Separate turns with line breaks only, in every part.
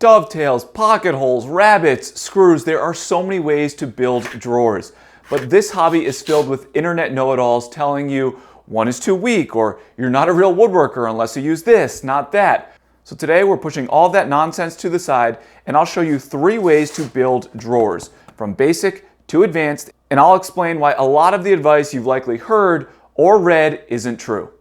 Dovetails, pocket holes, rabbets, screws. There are so many ways to build drawers. But this hobby is filled with internet know-it-alls telling you one is too weak, or you're not a real woodworker unless you use this, not that. So today we're pushing all that nonsense to the side, and I'll show you 3 ways to build drawers, from basic to advanced, and I'll explain why a lot of the advice you've likely heard or read isn't true.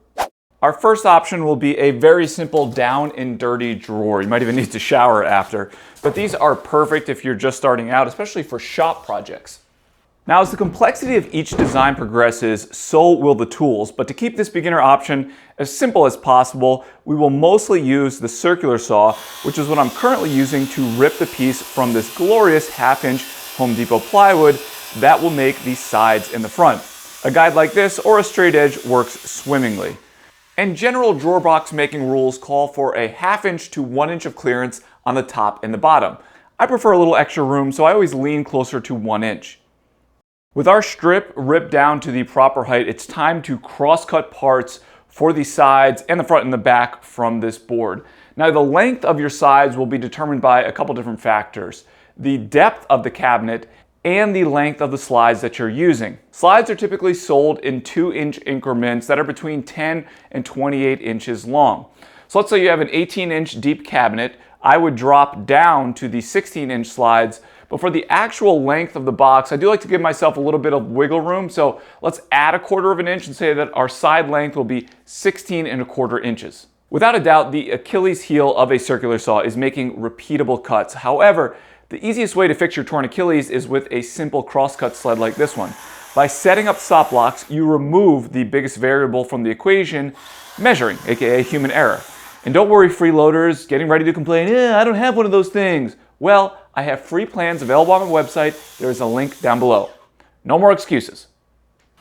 Our first option will be a very simple down and dirty drawer. You might even need to shower after, but these are perfect if you're just starting out, especially for shop projects. Now, as the complexity of each design progresses, so will the tools, but to keep this beginner option as simple as possible, we will mostly use the circular saw, which is what I'm currently using to rip the piece from this glorious 1/2-inch Home Depot plywood that will make the sides in the front. A guide like this or a straight edge works swimmingly. And general drawer box making rules call for a 1/2-inch to 1 inch of clearance on the top and the bottom. I prefer a little extra room, so I always lean closer to 1 inch. With our strip ripped down to the proper height, it's time to cross-cut parts for the sides and the front and the back from this board. Now, the length of your sides will be determined by a couple different factors: the depth of the cabinet and the length of the slides that you're using. Slides are typically sold in 2-inch increments that are between 10 and 28 inches long. So let's say you have an 18-inch deep cabinet. I would drop down to the 16-inch slides, but for the actual length of the box, I do like to give myself a little bit of wiggle room. So let's add 1/4 inch and say that our side length will be 16¼ inches. Without a doubt, the Achilles heel of a circular saw is making repeatable cuts. However, the easiest way to fix your torn Achilles is with a simple crosscut sled like this one. By setting up stop blocks, you remove the biggest variable from the equation, measuring, aka human error. And don't worry, freeloaders getting ready to complain, I don't have one of those things. Well, I have free plans available on my website. There is a link down below. No more excuses.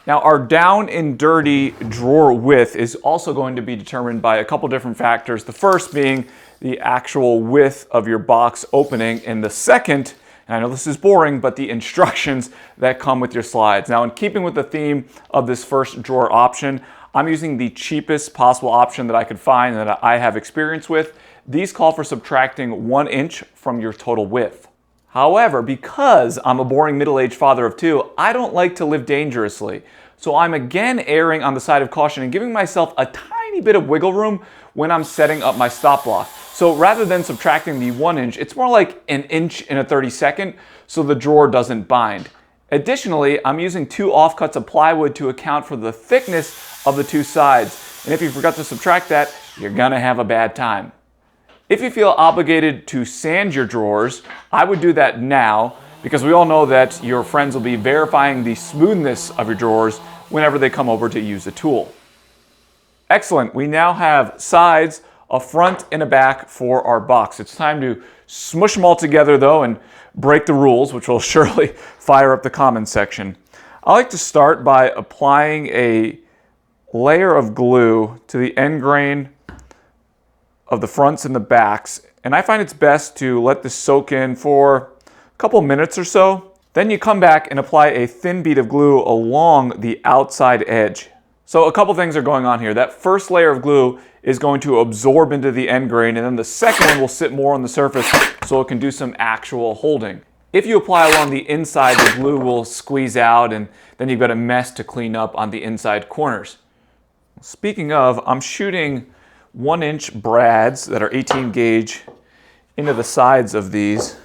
Now, our down and dirty drawer width is also going to be determined by a couple different factors. The first being the actual width of your box opening, and the second, and I know this is boring, but the instructions that come with your slides. Now, in keeping with the theme of this first drawer option, I'm using the cheapest possible option that I could find and that I have experience with. These call for subtracting 1 inch from your total width. However, because I'm a boring middle-aged father of 2, I don't like to live dangerously. So I'm again erring on the side of caution and giving myself a tiny bit of wiggle room when I'm setting up my stop block. So rather than subtracting the 1 inch, it's more like 1 inch and a 32nd, so the drawer doesn't bind. Additionally, I'm using 2 offcuts of plywood to account for the thickness of the 2 sides. And if you forgot to subtract that, you're gonna have a bad time. If you feel obligated to sand your drawers, I would do that now, because we all know that your friends will be verifying the smoothness of your drawers whenever they come over to use a tool. Excellent, we now have sides, a front and a back for our box. It's time to smush them all together though and break the rules, which will surely fire up the comments section. I like to start by applying a layer of glue to the end grain of the fronts and the backs, and I find it's best to let this soak in for a couple minutes or so. Then you come back and apply a thin bead of glue along the outside edge. So a couple things are going on here. That first layer of glue is going to absorb into the end grain, and then the second one will sit more on the surface so it can do some actual holding. If you apply along the inside, the glue will squeeze out, and then you've got a mess to clean up on the inside corners. Speaking of, I'm shooting 1 inch brads that are 18 gauge into the sides of these.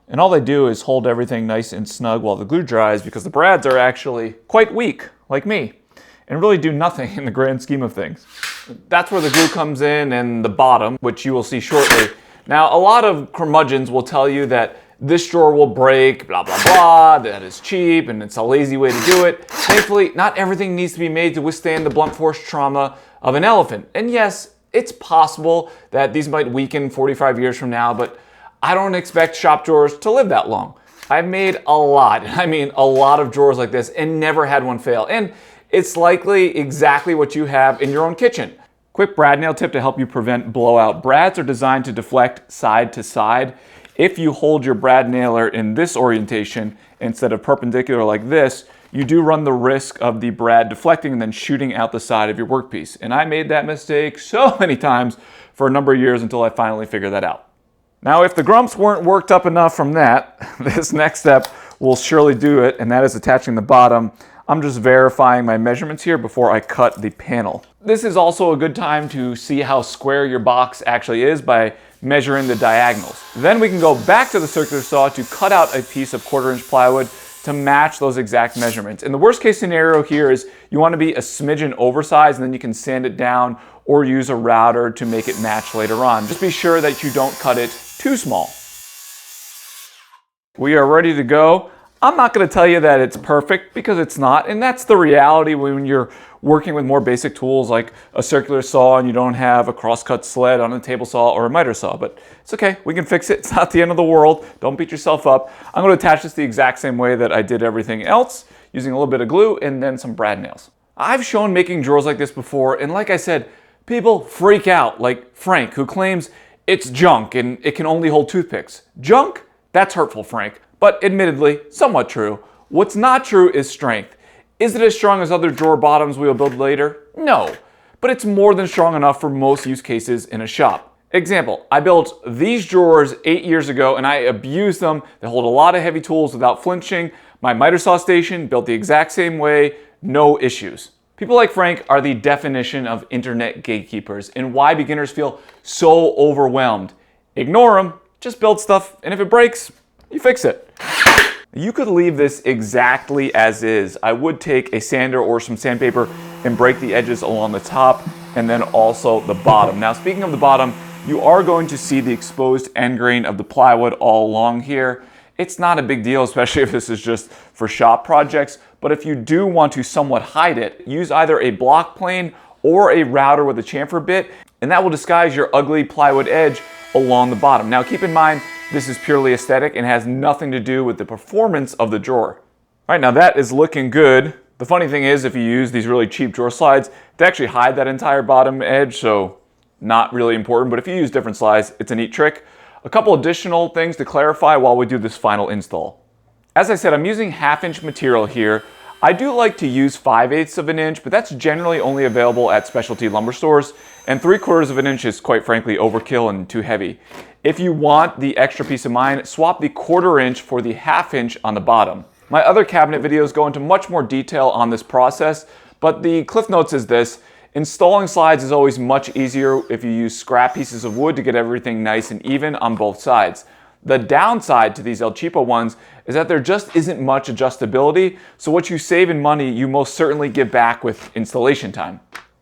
And all they do is hold everything nice and snug while the glue dries, because the brads are actually quite weak, like me, and really do nothing in the grand scheme of things. That's where the glue comes in, and the bottom, which you will see shortly. Now, a lot of curmudgeons will tell you that this drawer will break, blah, blah, blah, that is cheap, and it's a lazy way to do it. Thankfully, not everything needs to be made to withstand the blunt force trauma of an elephant. And yes, it's possible that these might weaken 45 years from now, but I don't expect shop drawers to live that long. I've made a lot, I mean a lot of drawers like this, and never had one fail. And it's likely exactly what you have in your own kitchen. Quick brad nail tip to help you prevent blowout. Brads are designed to deflect side to side. If you hold your brad nailer in this orientation instead of perpendicular like this, you do run the risk of the brad deflecting and then shooting out the side of your workpiece. And I made that mistake so many times for a number of years until I finally figured that out. Now, if the grumps weren't worked up enough from that, this next step will surely do it, and that is attaching the bottom. I'm just verifying my measurements here before I cut the panel. This is also a good time to see how square your box actually is by measuring the diagonals. Then we can go back to the circular saw to cut out a piece of 1/4 inch plywood to match those exact measurements. And the worst case scenario here is you want to be a smidgen oversized, and then you can sand it down or use a router to make it match later on. Just be sure that you don't cut it too small. We are ready to go. I'm not going to tell you that it's perfect because it's not, and that's the reality when you're working with more basic tools like a circular saw and you don't have a crosscut sled on a table saw or a miter saw, but it's okay, we can fix it. It's not the end of the world. Don't beat yourself up. I'm going to attach this the exact same way that I did everything else, using a little bit of glue and then some brad nails. I've shown making drawers like this before, and like I said, people freak out, like Frank, who claims it's junk and it can only hold toothpicks. Junk? That's hurtful, Frank. But admittedly, somewhat true. What's not true is strength. Is it as strong as other drawer bottoms we will build later? No, but it's more than strong enough for most use cases in a shop. Example, I built these drawers 8 years ago and I abused them. They hold a lot of heavy tools without flinching. My miter saw station built the exact same way, no issues. People like Frank are the definition of internet gatekeepers and why beginners feel so overwhelmed. Ignore them, just build stuff, and if it breaks, you fix it. You could leave this exactly as is. I would take a sander or some sandpaper and break the edges along the top and then also the bottom. Now, speaking of the bottom, you are going to see the exposed end grain of the plywood all along here. It's not a big deal, especially if this is just for shop projects, but if you do want to somewhat hide it, use either a block plane or a router with a chamfer bit, and that will disguise your ugly plywood edge along the bottom. Now, keep in mind, this is purely aesthetic and has nothing to do with the performance of the drawer. All right, now that is looking good. The funny thing is, if you use these really cheap drawer slides, they actually hide that entire bottom edge, so not really important, but if you use different slides, it's a neat trick. A couple additional things to clarify while we do this final install. As I said, I'm using 1/2 inch material here. I do like to use 5/8 of an inch, but that's generally only available at specialty lumber stores, and 3/4 of an inch is quite frankly overkill and too heavy. If you want the extra peace of mind, swap the 1/4 inch for the 1/2 inch on the bottom. My other cabinet videos go into much more detail on this process, but the cliff notes is this: installing slides is always much easier if you use scrap pieces of wood to get everything nice and even on both sides. The downside to these El Cheapo ones is that there just isn't much adjustability, so what you save in money, you most certainly give back with installation time.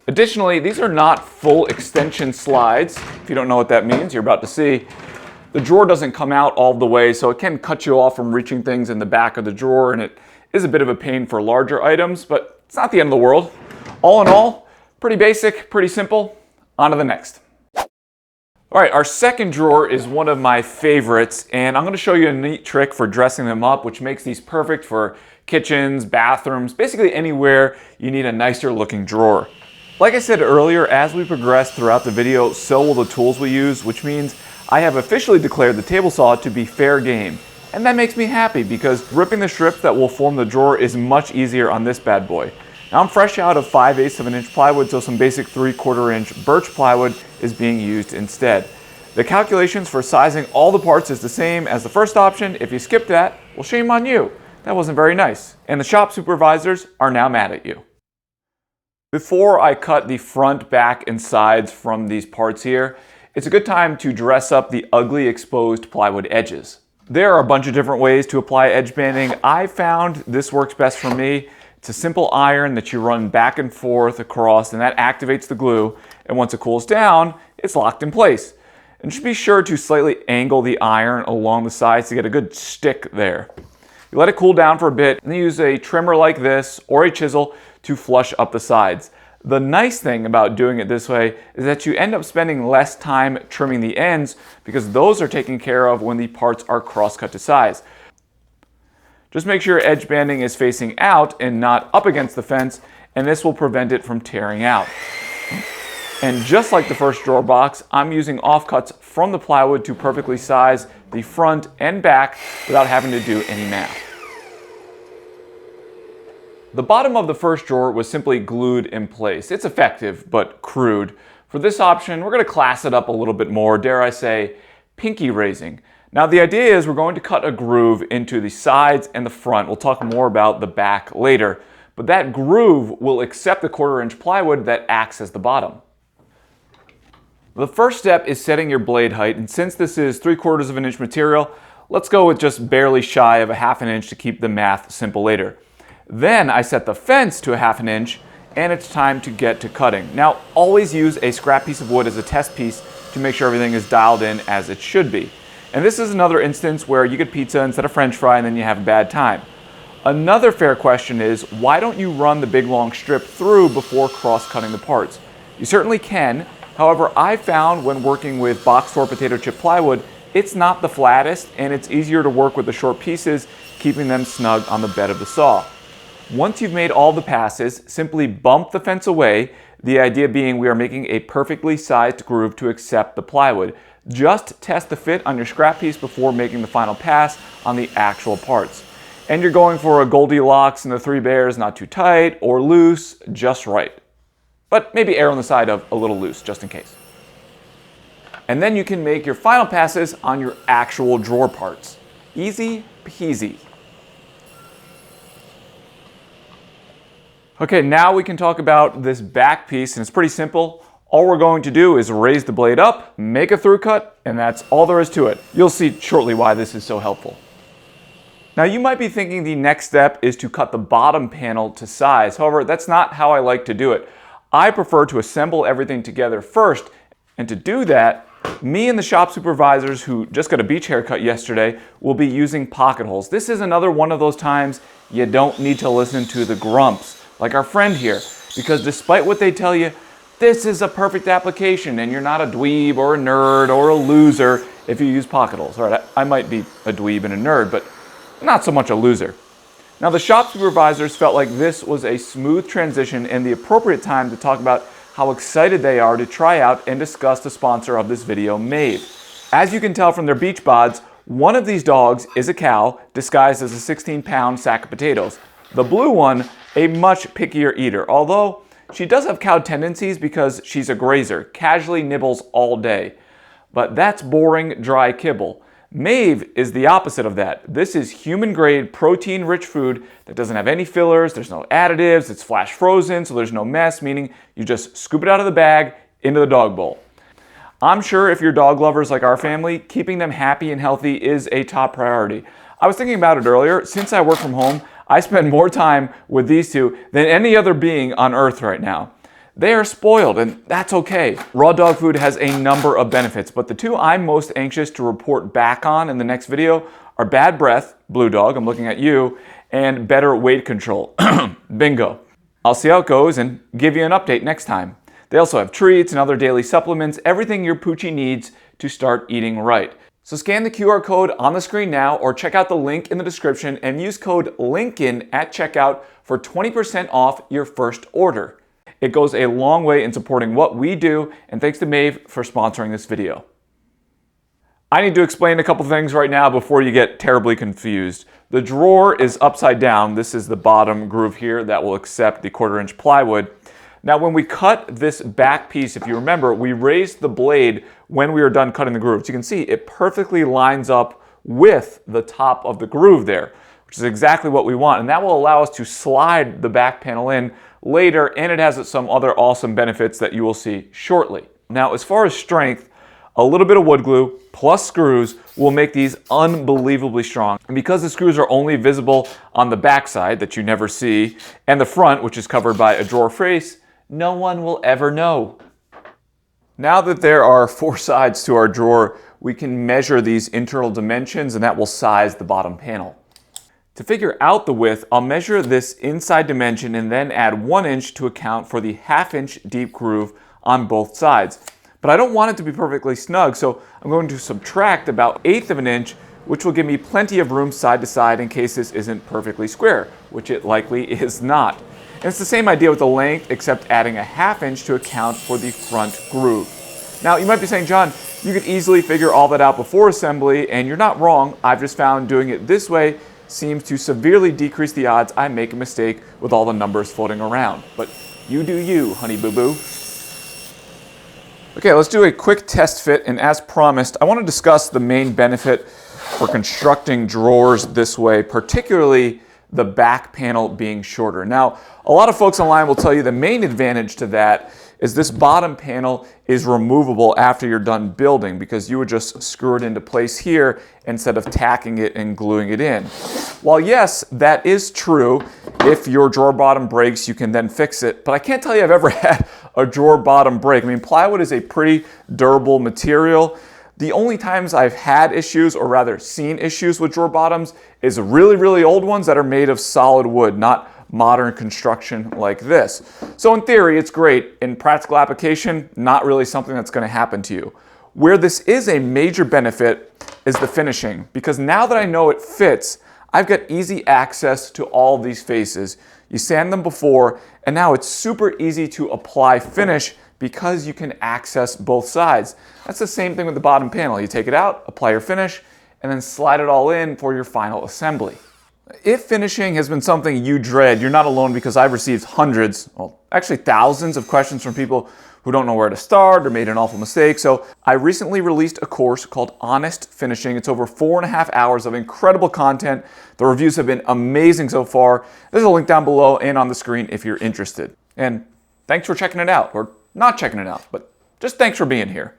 Additionally, these are not full extension slides. If you don't know what that means, you're about to see. The drawer doesn't come out all the way, so it can cut you off from reaching things in the back of the drawer, and it is a bit of a pain for larger items, but it's not the end of the world. All in all, pretty basic, pretty simple. On to the next. All right, our second drawer is one of my favorites, and I'm going to show you a neat trick for dressing them up, which makes these perfect for kitchens, bathrooms, basically anywhere you need a nicer looking drawer. Like I said earlier, as we progress throughout the video, so will the tools we use, which means I have officially declared the table saw to be fair game. And that makes me happy because ripping the strips that will form the drawer is much easier on this bad boy. Now I'm fresh out of 5/8 of an inch plywood, so some basic 3/4 inch birch plywood is being used instead. The calculations for sizing all the parts is the same as the first option. If you skip that, well, shame on you. That wasn't very nice. And the shop supervisors are now mad at you. Before I cut the front, back, and sides from these parts here, it's a good time to dress up the ugly exposed plywood edges. There are a bunch of different ways to apply edge banding. I found this works best for me. It's a simple iron that you run back and forth across, and that activates the glue. And once it cools down, it's locked in place. And just be sure to slightly angle the iron along the sides to get a good stick there. You let it cool down for a bit, and then use a trimmer like this or a chisel to flush up the sides. The nice thing about doing it this way is that you end up spending less time trimming the ends because those are taken care of when the parts are cross-cut to size. Just make sure your edge banding is facing out and not up against the fence, and this will prevent it from tearing out. And just like the first drawer box, I'm using offcuts from the plywood to perfectly size the front and back without having to do any math. The bottom of the first drawer was simply glued in place. It's effective, but crude. For this option, we're going to class it up a little bit more, dare I say, pinky raising. Now the idea is we're going to cut a groove into the sides and the front. We'll talk more about the back later, but that groove will accept the 1/4 inch plywood that acts as the bottom. The first step is setting your blade height, and since this is 3/4 of an inch material, let's go with just barely shy of a 1/2 inch to keep the math simple later. Then I set the fence to a 1/2 inch, and it's time to get to cutting. Now always use a scrap piece of wood as a test piece to make sure everything is dialed in as it should be. And this is another instance where you get pizza instead of French fry and then you have a bad time. Another fair question is, why don't you run the big long strip through before cross-cutting the parts? You certainly can. However, I found when working with box store potato chip plywood, it's not the flattest and it's easier to work with the short pieces, keeping them snug on the bed of the saw. Once you've made all the passes, simply bump the fence away, the idea being we are making a perfectly sized groove to accept the plywood. Just test the fit on your scrap piece before making the final pass on the actual parts. And you're going for a Goldilocks and the 3 bears, not too tight or loose, just right. But maybe err on the side of a little loose, just in case. And then you can make your final passes on your actual drawer parts. Easy peasy. Okay, now we can talk about this back piece, and it's pretty simple. All we're going to do is raise the blade up, make a through cut, and that's all there is to it. You'll see shortly why this is so helpful. Now you might be thinking the next step is to cut the bottom panel to size. However, that's not how I like to do it. I prefer to assemble everything together first, and to do that, me and the shop supervisors who just got a beach haircut yesterday will be using pocket holes. This is another one of those times you don't need to listen to the grumps, like our friend here, because despite what they tell you, this is a perfect application and you're not a dweeb or a nerd or a loser if you use pocket holes. All right, I might be a dweeb and a nerd, but not so much a loser. Now the shop supervisors felt like this was a smooth transition and the appropriate time to talk about how excited they are to try out and discuss the sponsor of this video, Maeve. As you can tell from their beach bods, one of these dogs is a cow disguised as a 16-pound sack of potatoes. The blue one, a much pickier eater, although she does have cow tendencies because she's a grazer, casually nibbles all day. But that's boring, dry kibble. Maeve is the opposite of that. This is human-grade, protein-rich food that doesn't have any fillers, there's no additives, it's flash frozen, so there's no mess, meaning you just scoop it out of the bag into the dog bowl. I'm sure if you're dog lovers like our family, keeping them happy and healthy is a top priority. I was thinking about it earlier. Since I work from home, I spend more time with these two than any other being on earth right now. They are spoiled, and that's okay. Raw dog food has a number of benefits, but the two I'm most anxious to report back on in the next video are bad breath, blue dog, I'm looking at you, and better weight control. Bingo. I'll see how it goes and give you an update next time. They also have treats and other daily supplements, everything your Poochie needs to start eating right. So scan the QR code on the screen now or check out the link in the description and use code LINCOLN at checkout for 20% off your first order. It goes a long way in supporting what we do, and thanks to Maeve for sponsoring this video. I need to explain a couple things right now before you get terribly confused. The drawer is upside down. This is the bottom groove here that will accept the 1/4 inch plywood. Now when we cut this back piece, if you remember, we raised the blade when we were done cutting the grooves. You can see it perfectly lines up with the top of the groove there, which is exactly what we want. And that will allow us to slide the back panel in later, and it has some other awesome benefits that you will see shortly. Now, as far as strength, a little bit of wood glue plus screws will make these unbelievably strong. And because the screws are only visible on the back side that you never see, and the front, which is covered by a drawer face, no one will ever know. Now that there are 4 sides to our drawer, we can measure these internal dimensions, and that will size the bottom panel. To figure out the width, I'll measure this inside dimension and then add 1 inch to account for the 1/2 inch deep groove on both sides. But I don't want it to be perfectly snug, so I'm going to subtract about 1/8 of an inch, which will give me plenty of room side to side in case this isn't perfectly square, which it likely is not. And it's the same idea with the length, except adding a 1/2 inch to account for the front groove. Now, you might be saying, John, you could easily figure all that out before assembly, and you're not wrong. I've just found doing it this way seems to severely decrease the odds I make a mistake with all the numbers floating around. But you do you, honey boo-boo. Okay, let's do a quick test fit, and as promised, I want to discuss the main benefit for constructing drawers this way, particularly the back panel being shorter. Now, a lot of folks online will tell you the main advantage to that is this bottom panel is removable after you're done building, because you would just screw it into place here instead of tacking it and gluing it in. While yes, that is true, if your drawer bottom breaks, you can then fix it, but I can't tell you I've ever had a drawer bottom break. I mean, plywood is a pretty durable material. The only times I've had issues, or rather seen issues with drawer bottoms, is really, really old ones that are made of solid wood, not modern construction like this. So in theory, it's great. In practical application, not really something that's going to happen to you. Where this is a major benefit is the finishing, because now that I know it fits, I've got easy access to all these faces. You sand them before, and now it's super easy to apply finish because you can access both sides. That's the same thing with the bottom panel. You take it out, apply your finish, and then slide it all in for your final assembly. If finishing has been something you dread, you're not alone, because I've received hundreds, well, actually thousands of questions from people who don't know where to start or made an awful mistake. So I recently released a course called Honest Finishing. It's over 4.5 hours of incredible content. The reviews have been amazing so far. There's a link down below and on the screen if you're interested. And thanks for checking it out, or not checking it out, but just thanks for being here.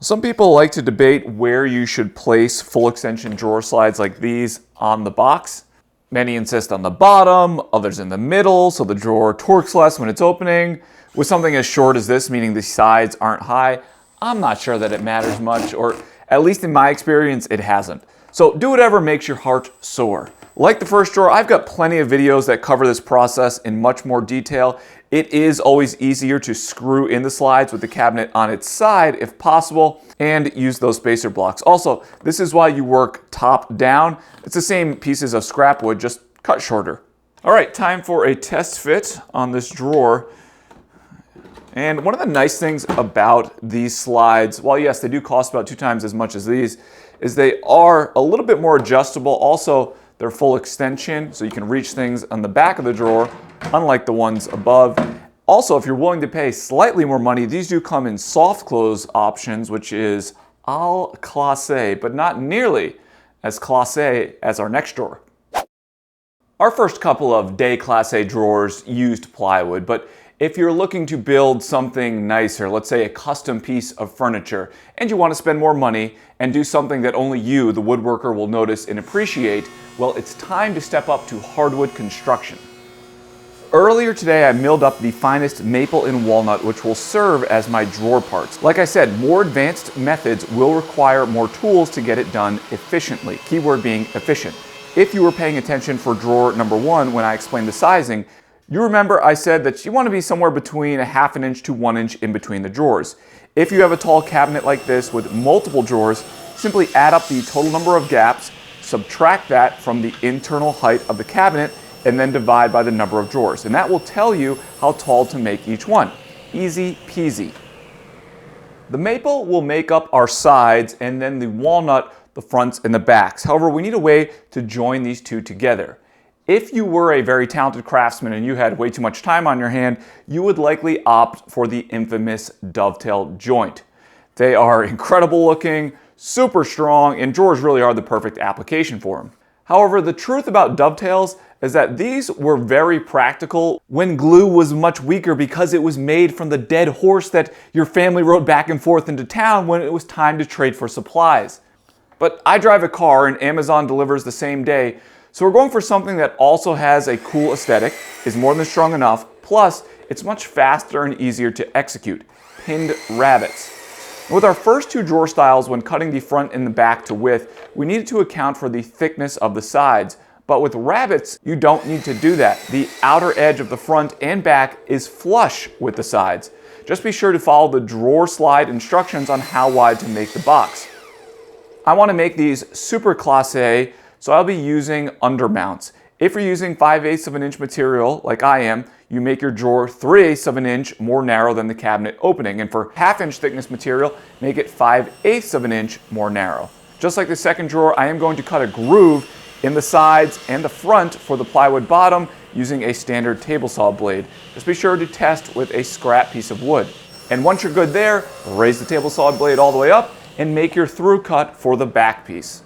Some people like to debate where you should place full extension drawer slides like these on the box. Many insist on the bottom, others in the middle, so the drawer torques less when it's opening. With something as short as this, meaning the sides aren't high, I'm not sure that it matters much, or at least in my experience, it hasn't. So do whatever makes your heart soar. Like the first drawer, I've got plenty of videos that cover this process in much more detail. It is always easier to screw in the slides with the cabinet on its side if possible, and use those spacer blocks. Also, this is why you work top down. It's the same pieces of scrap wood, just cut shorter. All right, time for a test fit on this drawer. And one of the nice things about these slides, while yes, they do cost about 2 times as much as these, is they are a little bit more adjustable. Also, they're full extension, so you can reach things on the back of the drawer, unlike the ones above. Also, if you're willing to pay slightly more money, these do come in soft close options, which is all classe, but not nearly as classe as our next drawer. Our first couple of day class A drawers used plywood, but if you're looking to build something nicer, let's say a custom piece of furniture, and you want to spend more money and do something that only you, the woodworker, will notice and appreciate, well, it's time to step up to hardwood construction. Earlier today, I milled up the finest maple and walnut, which will serve as my drawer parts. Like I said, more advanced methods will require more tools to get it done efficiently. Keyword being efficient. If you were paying attention for drawer number 1 when I explained the sizing, you remember I said that you want to be somewhere between 1/2 inch to 1 inch in between the drawers. If you have a tall cabinet like this with multiple drawers, simply add up the total number of gaps, subtract that from the internal height of the cabinet, and then divide by the number of drawers. And that will tell you how tall to make each one. Easy peasy. The maple will make up our sides, and then the walnut the fronts and the backs. However, we need a way to join these two together. If you were a very talented craftsman and you had way too much time on your hand, you would likely opt for the infamous dovetail joint. They are incredible looking, super strong, and drawers really are the perfect application for them. However, the truth about dovetails is that these were very practical when glue was much weaker, because it was made from the dead horse that your family rode back and forth into town when it was time to trade for supplies. But I drive a car and Amazon delivers the same day, so we're going for something that also has a cool aesthetic, is more than strong enough, plus it's much faster and easier to execute. Pinned rabbets. With our first 2 drawer styles, when cutting the front and the back to width, we needed to account for the thickness of the sides. But with rabbets, you don't need to do that. The outer edge of the front and back is flush with the sides. Just be sure to follow the drawer slide instructions on how wide to make the box. I want to make these super classe A, so I'll be using undermounts. If you're using 5/8 of an inch material, like I am, you make your drawer 3/8 of an inch more narrow than the cabinet opening. And for 1/2 inch thickness material, make it 5/8 of an inch more narrow. Just like the second drawer, I am going to cut a groove in the sides and the front for the plywood bottom using a standard table saw blade. Just be sure to test with a scrap piece of wood. And once you're good there, raise the table saw blade all the way up and make your through cut for the back piece.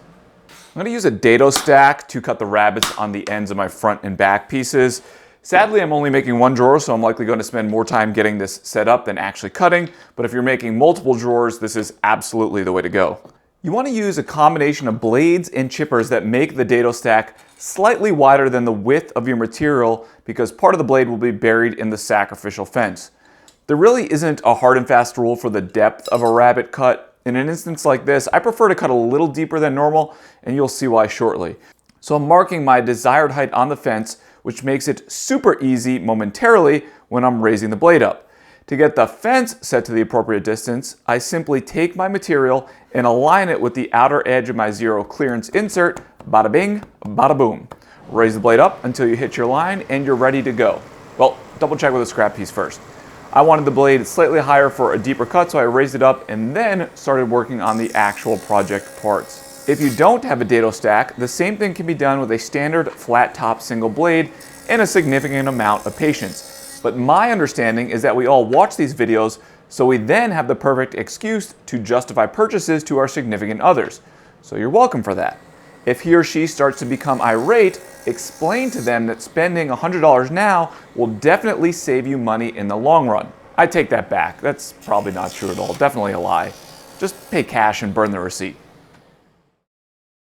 I'm going to use a dado stack to cut the rabbets on the ends of my front and back pieces. Sadly, I'm only making one drawer, so I'm likely going to spend more time getting this set up than actually cutting, but if you're making multiple drawers, this is absolutely the way to go. You want to use a combination of blades and chippers that make the dado stack slightly wider than the width of your material because part of the blade will be buried in the sacrificial fence. There really isn't a hard and fast rule for the depth of a rabbet cut. In an instance like this, I prefer to cut a little deeper than normal, and you'll see why shortly. So I'm marking my desired height on the fence, which makes it super easy momentarily when I'm raising the blade up. To get the fence set to the appropriate distance, I simply take my material and align it with the outer edge of my zero clearance insert, bada bing, bada boom. Raise the blade up until you hit your line and you're ready to go. Well, double check with a scrap piece first. I wanted the blade slightly higher for a deeper cut, so I raised it up and then started working on the actual project parts. If you don't have a dado stack, the same thing can be done with a standard flat top single blade and a significant amount of patience. But my understanding is that we all watch these videos, so we then have the perfect excuse to justify purchases to our significant others. So you're welcome for that. If he or she starts to become irate, explain to them that spending $100 now will definitely save you money in the long run. I take that back. That's probably not true at all. Definitely a lie. Just pay cash and burn the receipt.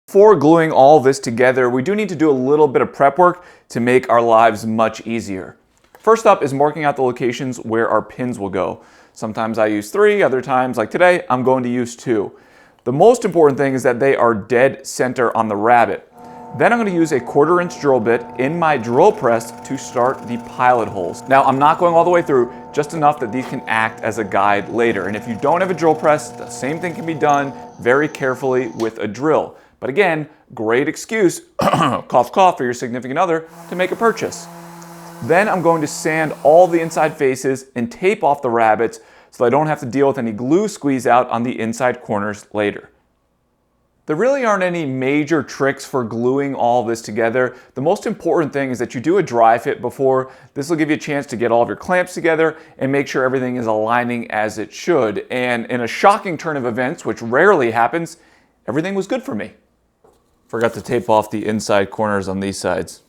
Before gluing all this together, we do need to do a little bit of prep work to make our lives much easier. First up is marking out the locations where our pins will go. Sometimes I use 3, other times, like today, I'm going to use 2. The most important thing is that they are dead center on the rabbet. Then I'm going to use a 1/4 inch drill bit in my drill press to start the pilot holes. Now I'm not going all the way through, just enough that these can act as a guide later. And if you don't have a drill press, the same thing can be done very carefully with a drill. But again, great excuse, cough cough, for your significant other to make a purchase. Then I'm going to sand all the inside faces and tape off the rabbets so I don't have to deal with any glue squeeze out on the inside corners later. There really aren't any major tricks for gluing all this together. The most important thing is that you do a dry fit before. This will give you a chance to get all of your clamps together and make sure everything is aligning as it should. And in a shocking turn of events, which rarely happens, everything was good for me. Forgot to tape off the inside corners on these sides.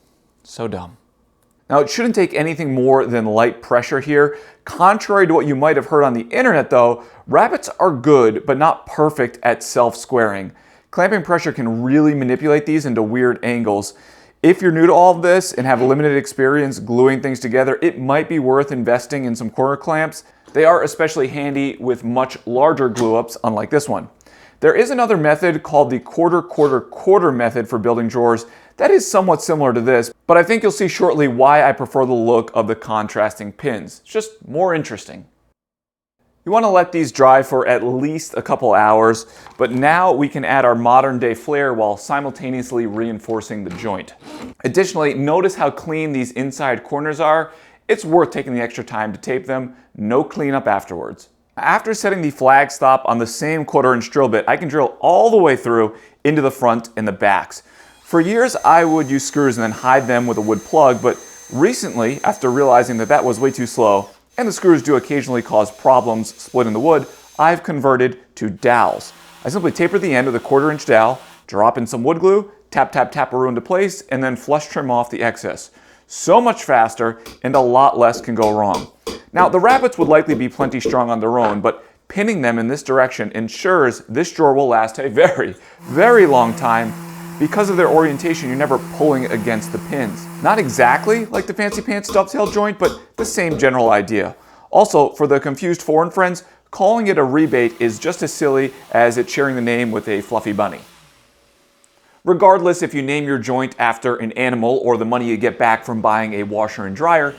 So dumb. Now, it shouldn't take anything more than light pressure here. Contrary to what you might have heard on the internet though, rabbets are good but not perfect at self-squaring. Clamping pressure can really manipulate these into weird angles. If you're new to all of this and have limited experience gluing things together, it might be worth investing in some corner clamps. They are especially handy with much larger glue-ups, unlike this one. There is another method called the quarter method for building drawers that is somewhat similar to this, but I think you'll see shortly why I prefer the look of the contrasting pins. It's just more interesting. You want to let these dry for at least a couple hours, but now we can add our modern day flair while simultaneously reinforcing the joint. Additionally, notice how clean these inside corners are. It's worth taking the extra time to tape them, no cleanup afterwards. After setting the flag stop on the same 1/4 inch drill bit, I can drill all the way through into the front and the backs. For years, I would use screws and then hide them with a wood plug, but recently, after realizing that that was way too slow, and the screws do occasionally cause problems splitting the wood, I've converted to dowels. I simply taper the end with a 1/4 inch dowel, drop in some wood glue, tap, tap, taparoo into place, and then flush trim off the excess. So much faster, and a lot less can go wrong. Now, the rabbets would likely be plenty strong on their own, but pinning them in this direction ensures this drawer will last a very, very long time. Because of their orientation, you're never pulling against the pins. Not exactly like the fancy pants dovetail joint, but the same general idea. Also, for the confused foreign friends, calling it a rebate is just as silly as it sharing the name with a fluffy bunny. Regardless if you name your joint after an animal or the money you get back from buying a washer and dryer,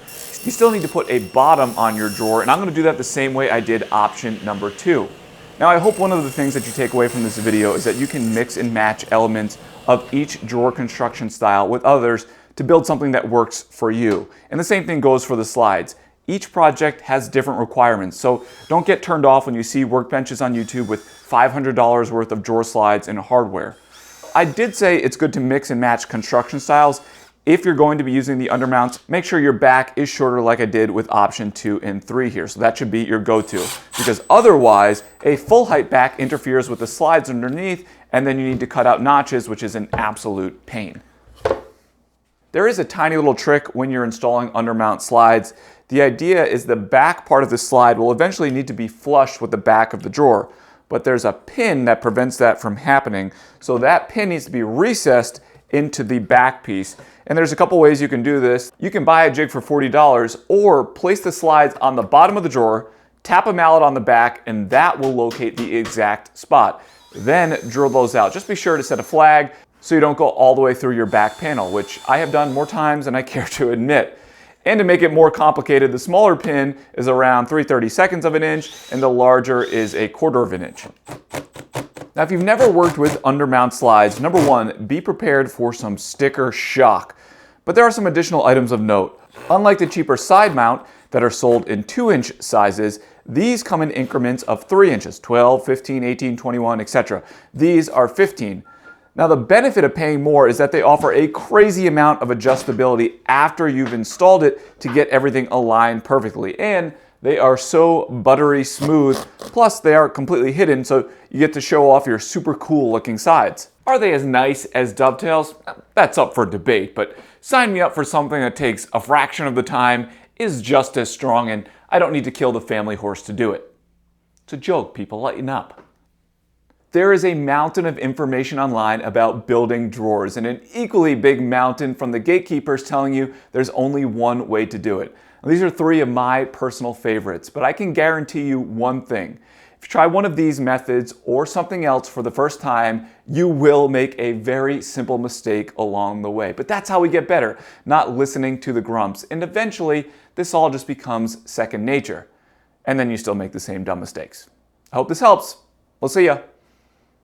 you still need to put a bottom on your drawer, and I'm going to do that the same way I did option number 2. Now, I hope one of the things that you take away from this video is that you can mix and match elements of each drawer construction style with others to build something that works for you. And the same thing goes for the slides. Each project has different requirements, so don't get turned off when you see workbenches on YouTube with $500 worth of drawer slides and hardware. I did say it's good to mix and match construction styles if you're going to be using the undermounts, make sure your back is shorter like I did with option 2 and 3 here. So that should be your go-to, because otherwise a full height back interferes with the slides underneath, and then you need to cut out notches, which is an absolute pain. There is a tiny little trick when you're installing undermount slides. The idea is the back part of the slide will eventually need to be flush with the back of the drawer, but there's a pin that prevents that from happening. So that pin needs to be recessed into the back piece. And there's a couple ways you can do this. You can buy a jig for $40 or place the slides on the bottom of the drawer, tap a mallet on the back, and that will locate the exact spot. Then drill those out. Just be sure to set a flag so you don't go all the way through your back panel, which I have done more times than I care to admit. And to make it more complicated, the smaller pin is around 3/32 of an inch and the larger is 1/4 of an inch. Now, if you've never worked with undermount slides, number one, be prepared for some sticker shock. But there are some additional items of note. Unlike the cheaper side mount that are sold in 2-inch sizes, these come in increments of 3 inches, 12, 15, 18, 21, etc. These are 15. Now, the benefit of paying more is that they offer a crazy amount of adjustability after you've installed it to get everything aligned perfectly. And they are so buttery smooth, plus they are completely hidden, so you get to show off your super cool looking sides. Are they as nice as dovetails? That's up for debate, but sign me up for something that takes a fraction of the time, is just as strong, and I don't need to kill the family horse to do it. It's a joke, people, lighten up. There is a mountain of information online about building drawers, and an equally big mountain from the gatekeepers telling you there's only one way to do it. Now, these are 3 of my personal favorites, but I can guarantee you one thing. If you try one of these methods or something else for the first time, you will make a very simple mistake along the way. But that's how we get better, not listening to the grumps. And eventually, this all just becomes second nature. And then you still make the same dumb mistakes. I hope this helps. We'll see ya.